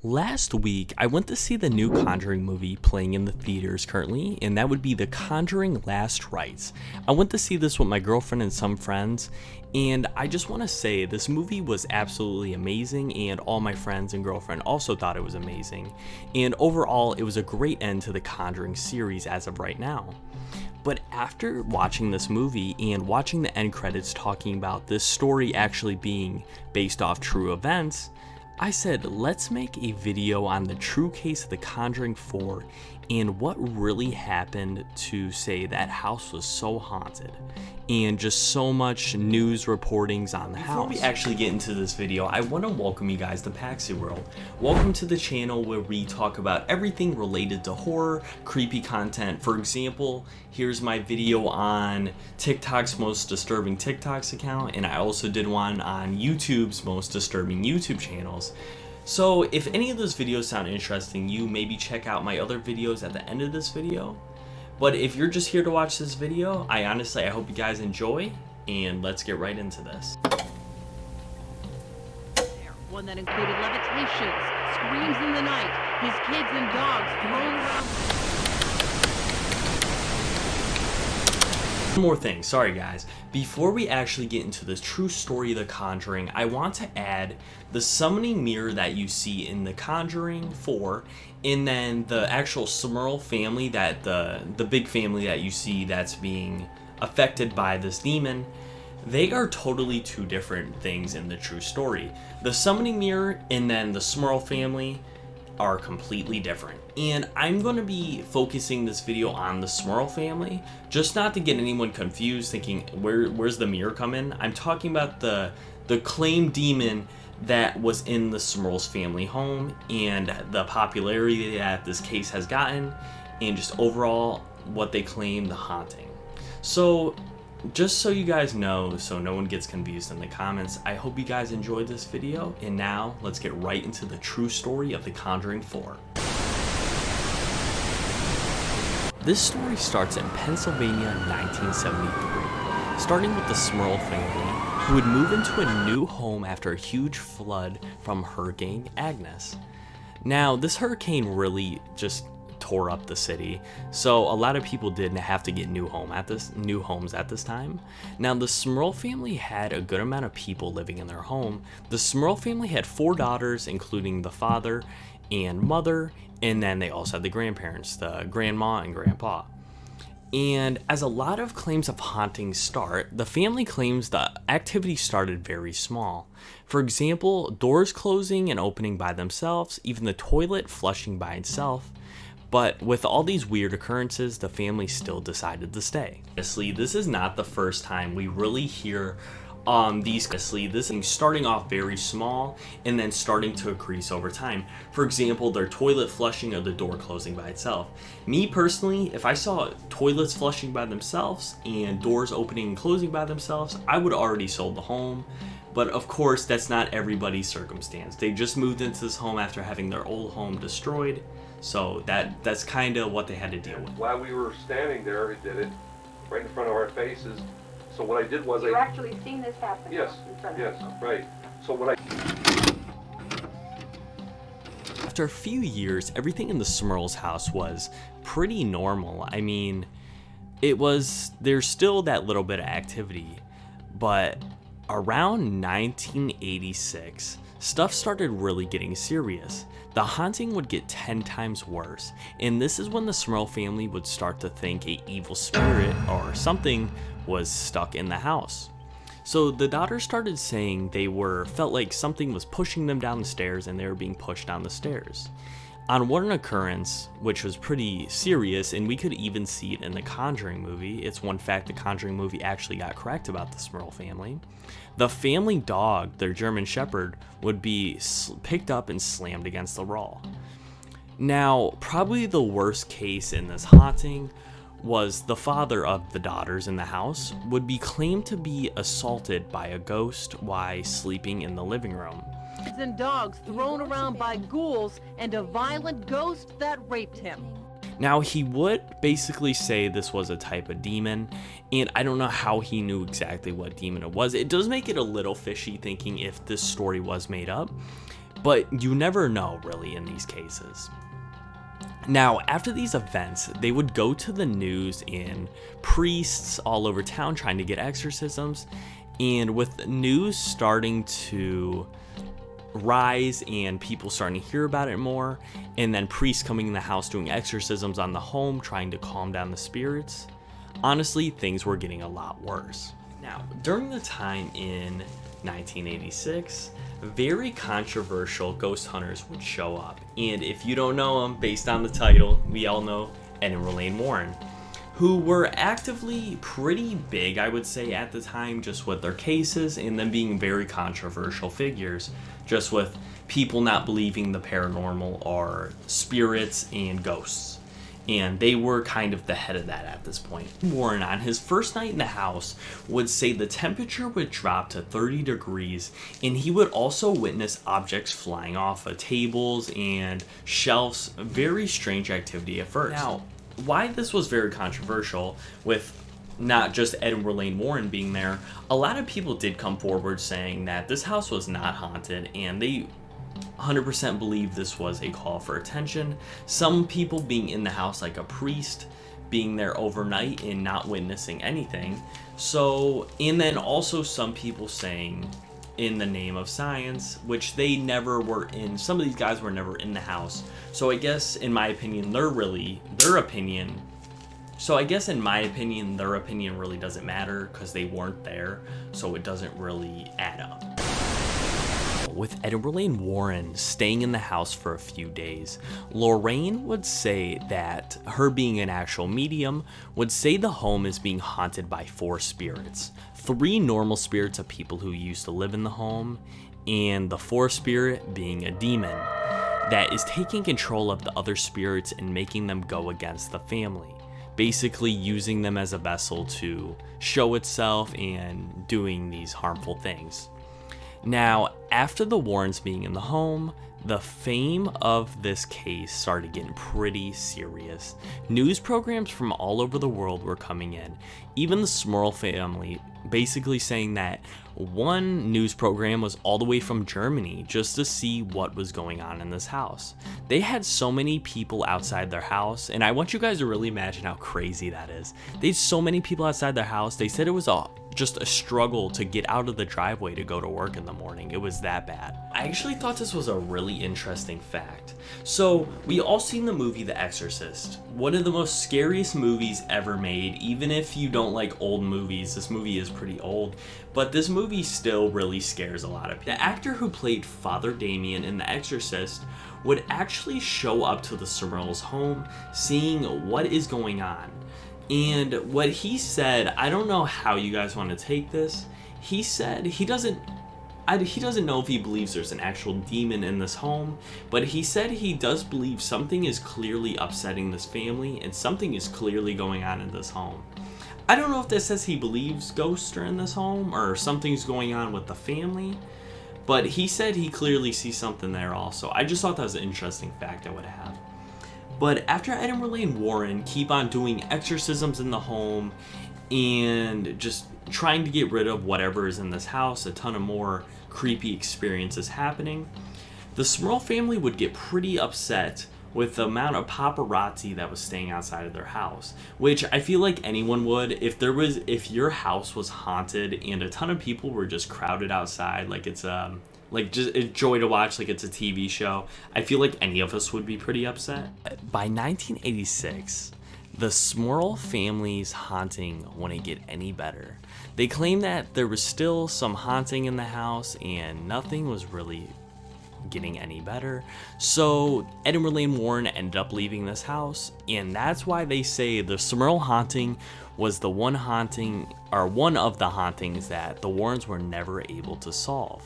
Last week, I went to see the new Conjuring movie playing in the theaters currently, and that would be The Conjuring Last Rites. I went to see this with my girlfriend and some friends, and I just want to say this movie was absolutely amazing, and all my friends and girlfriend also thought it was amazing. And overall, it was a great end to the Conjuring series as of right now. But after watching this movie and watching the end credits talking about this story actually being based off true events, I said, let's make a video on the true case of The Conjuring 4 and what really happened to say that house was so haunted and just so much news reportings on the house. Before we actually get into this video, I want to welcome you guys to Paxi World. Welcome to the channel where we talk about everything related to horror, creepy content. For example, here's my video on TikTok's most disturbing TikToks account, and I also did one on YouTube's most disturbing YouTube channels. So if any of those videos sound interesting, you maybe check out my other videos at the end of this video. But if you're just here to watch this video, I hope you guys enjoy, and let's get right into this. One that included levitations, screams in the night, his kids and dogs thrown around. One more thing, sorry guys. Before we actually get into the true story of The Conjuring, I want to add the summoning mirror that you see in The Conjuring 4, and then the actual Smurl family, that the big family that you see that's being affected by this demon. They are totally two different things in the true story. The summoning mirror and then the Smurl family are completely different. And I'm going to be focusing this video on the Smurl family, just not to get anyone confused thinking where's the mirror come in. I'm talking about the claimed demon that was in the Smurl's family home and the popularity that this case has gotten, and just overall what they claim the haunting. So just so you guys know, so no one gets confused in the comments, I hope you guys enjoyed this video, and now let's get right into the true story of The Conjuring 4. This story starts in Pennsylvania in 1973, starting with the Smurl family, who would move into a new home after a huge flood from Hurricane Agnes. Now, this hurricane really just tore up the city, so a lot of people did have to get new homes at this time. Now, the Smurl family had a good amount of people living in their home. The Smurl family had 4 daughters, including the father and mother, and then they also had the grandparents, the grandma and grandpa. And as a lot of claims of hauntings start, the family claims the activity started very small. For example, doors closing and opening by themselves, even the toilet flushing by itself. But with all these weird occurrences, the family still decided to stay. Honestly, this is not the first time we really hear this thing starting off very small and then starting to increase over time. For example, their toilet flushing or the door closing by itself. Me personally, if I saw toilets flushing by themselves and doors opening and closing by themselves, I would already sold the home. But of course, that's not everybody's circumstance. They just moved into this home after having their old home destroyed. So that's kind of what they had to deal with. While we were standing there, it did it right in front of our faces. So what I did was You're actually seeing this happen? Yes, In front of yes, you. right. So what After a few years, everything in the Smurl's house was pretty normal. I mean, there's still that little bit of activity, but around 1986, stuff started really getting serious. The haunting would get 10 times worse, and this is when the Smurl family would start to think an evil spirit or something was stuck in the house. So the daughters started saying they felt like something was pushing them down the stairs and they were being pushed down the stairs. On one occurrence, which was pretty serious, and we could even see it in the Conjuring movie, it's one fact the Conjuring movie actually got correct about the Smurl family, the family dog, their German Shepherd, would be picked up and slammed against the wall. Now, probably the worst case in this haunting was the father of the daughters in the house would be claimed to be assaulted by a ghost while sleeping in the living room. And dogs thrown around by ghouls and a violent ghost that raped him. Now, he would basically say this was a type of demon, and I don't know how he knew exactly what demon it was. It does make it a little fishy thinking if this story was made up, but you never know really in these cases. Now, after these events, they would go to the news and priests all over town trying to get exorcisms, and with the news starting to rise and people starting to hear about it more, and then priests coming in the house doing exorcisms on the home trying to calm down the spirits, honestly, things were getting a lot worse. Now, during the time in 1986, very controversial ghost hunters would show up, and if you don't know them, based on the title, we all know Ed and Elaine Warren, who were actively pretty big, I would say, at the time, just with their cases and them being very controversial figures, just with people not believing the paranormal or spirits and ghosts. And they were kind of the head of that at this point. Warren, on his first night in the house, would say the temperature would drop to 30 degrees, and he would also witness objects flying off of tables and shelves. Very strange activity at first. Now, why this was very controversial, with not just Ed and Elaine Warren being there, a lot of people did come forward saying that this house was not haunted, and they 100% believe this was a call for attention. Some people being in the house, like a priest, being there overnight and not witnessing anything. So, and then also some people saying in the name of science, which they never were in. Some of these guys were never in the house. So I guess in my opinion, their opinion really doesn't matter because they weren't there. So it doesn't really add up. With Ed and Elaine Warren staying in the house for a few days, Lorraine would say that her being an actual medium would say the home is being haunted by 4 spirits. 3 normal spirits of people who used to live in the home, and the 4th spirit being a demon that is taking control of the other spirits and making them go against the family, basically using them as a vessel to show itself and doing these harmful things. Now, after the Warrens being in the home, the fame of this case started getting pretty serious. News programs from all over the world were coming in. Even the Smurl family basically saying that one news program was all the way from Germany just to see what was going on in this house. They had so many people outside their house, and I want you guys to really imagine how crazy that is. They had so many people outside their house. They said it was just a struggle to get out of the driveway to go to work in the morning. It was that bad. I actually thought this was a really interesting fact. So we all seen the movie The Exorcist, one of the most scariest movies ever made. Even if you don't like old movies, this movie is pretty old, but this movie still really scares a lot of people. The actor who played Father Damien in The Exorcist would actually show up to the Smurl's home, seeing what is going on. And what he said, I don't know how you guys want to take this. He said he doesn't know if he believes there's an actual demon in this home, but he said he does believe something is clearly upsetting this family and something is clearly going on in this home. I don't know if this says he believes ghosts are in this home or something's going on with the family, but he said he clearly sees something there also. I just thought that was an interesting fact I would have. But after Ed and Elaine Warren keep on doing exorcisms in the home and just trying to get rid of whatever is in this house, a ton of more creepy experiences happening, the Smurl family would get pretty upset with the amount of paparazzi that was staying outside of their house, which I feel like anyone would. If your house was haunted and a ton of people were just crowded outside, like it's just a joy to watch, like it's a TV show, I feel like any of us would be pretty upset. By 1986, the Smurl family's haunting wouldn't get any better. They claimed that there was still some haunting in the house and nothing was really getting any better. So Ed and Elaine Warren ended up leaving this house, and that's why they say the Smurl haunting was the one of the hauntings that the Warrens were never able to solve.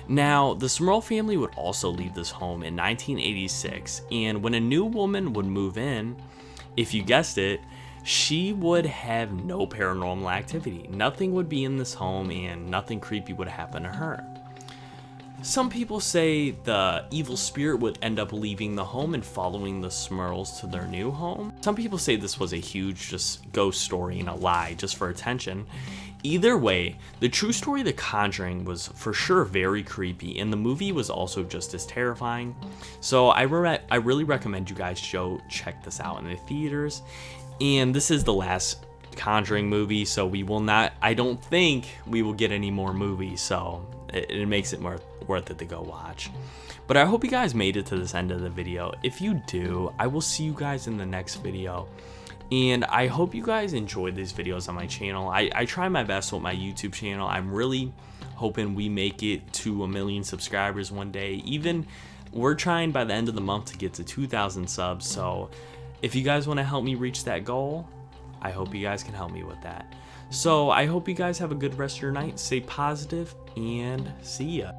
Now, the Smurl family would also leave this home in 1986, and when a new woman would move in, if you guessed it, she would have no paranormal activity. Nothing would be in this home and nothing creepy would happen to her. Some people say the evil spirit would end up leaving the home and following the Smurls to their new home. Some people say this was a huge just ghost story and a lie just for attention. Either way, the true story of The Conjuring was for sure very creepy, and the movie was also just as terrifying. So I really recommend you guys check this out in the theaters. And this is the last Conjuring movie, so I don't think we will get any more movies, so it makes it more worth it to go watch. But I hope you guys made it to this end of the video. If you do, I will see you guys in the next video. And I hope you guys enjoyed these videos on my channel. I try my best with my YouTube channel. I'm really hoping we make it to 1 million subscribers one day. Even we're trying by the end of the month to get to 2,000 subs. So if you guys want to help me reach that goal, I hope you guys can help me with that. So I hope you guys have a good rest of your night. Stay positive and see ya.